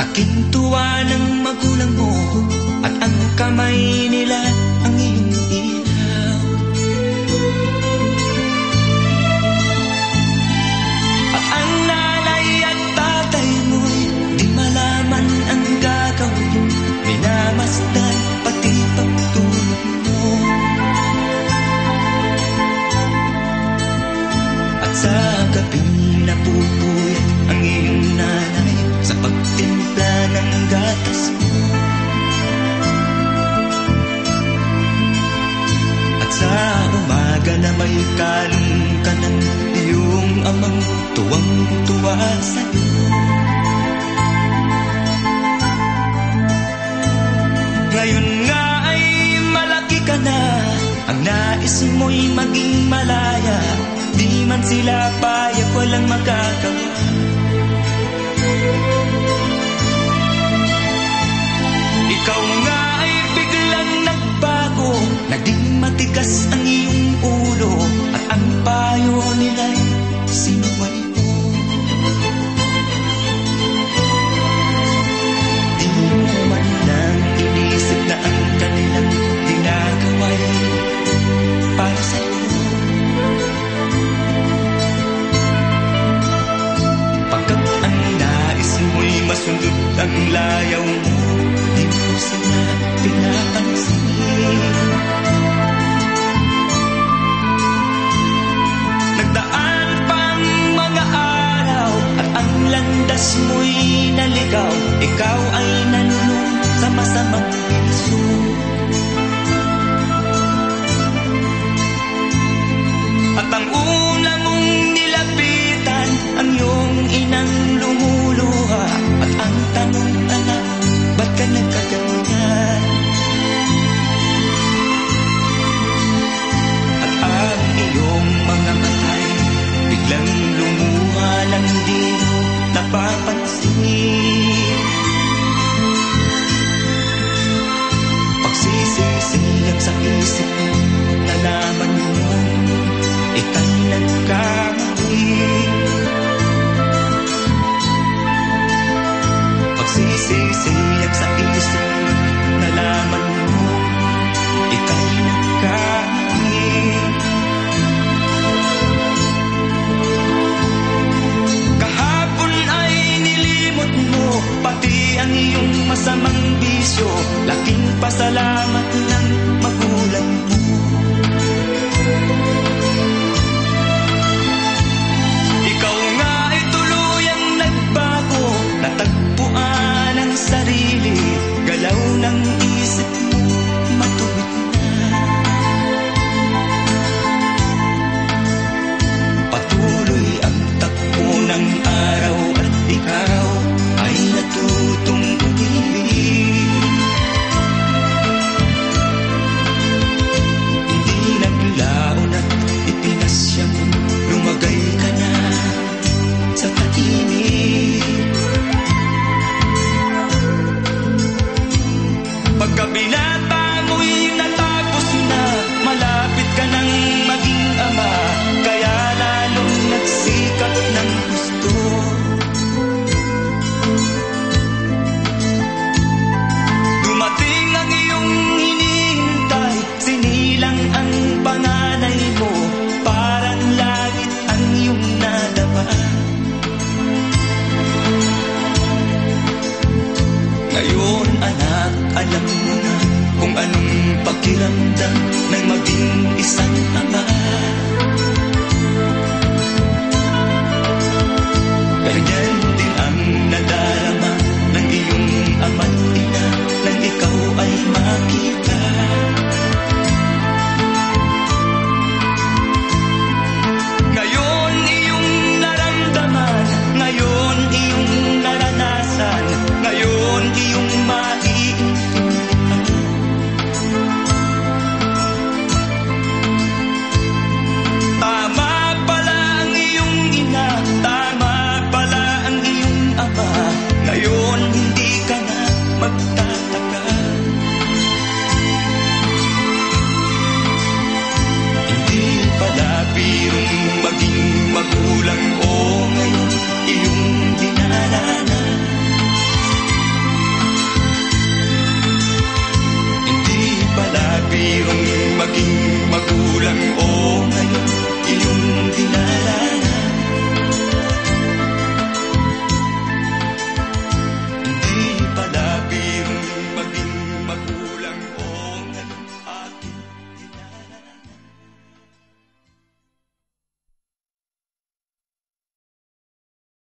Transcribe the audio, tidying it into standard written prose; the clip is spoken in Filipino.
laking tuwa ng magulang mo, at ang kamay nila ang iyong ilaw. At ang nanay at tatay mo'y di malaman ang gagawin, minamasdan pati pagtulog mo. At sa gabing napupuyat ang iyong nanay sa pagtimpla ng gatas mo. At sa umaga na may kalong ka ng iyong amang tuwang-tuwa sa'yo. Ngayon nga ay malaki ka na, ang nais mo'y maging malaya, di man sila payag, walang magagawa. Ikaw nga ay biglang nagbago, naging matigas ang iyong ulo, at ang payo nila'y sinuway mo. Di mo man lang inisip na ang kanilang ginagawa'y para sa'yo. Pagkat ang nais mo'y masundot ang layaw mo, di mo sila pinapansin. Nagdaan pang mga araw, at ang landas mo'y naligaw, ikaw ay nanulong sa masamang piso. At ang una mong nilapitan, ang iyong inang lumuluha, at ang tanong, anak, ba't ka nagkaganyan? At ang iyong mga matay biglang lumuha lang di mo napapansin. Pagsisisiyang sa isip mo, nalaman mo ika'y nagkamali. Pagsisisiyang sa isip mo, nalaman mo ika'y nagkamali. Kahapon ay nilimot mo pati ang iyong masamang bisyo, laking pasalamat ng magulang mo. Ikaw nga ay tuluyang nagbago, natagpuan ang sarili, galaw ng isip mo matuwid na. Patuloy ang takbo ng araw, at ikaw ay natutong umibig. Hindi naglaon at ipinasya mo, lumagay ka na sa tahimik. Pagka binata mo'y natapos na, malapit ka nang maging ama, kaya lalong nagsikap ng gusto. Dumating ang iyong hinihintay, sinilang ang panganay mo, parang langit ang iyong nadama. Ngayon anak, alam mo na kung anong pakiramdam ng maging isang ama. Ganyan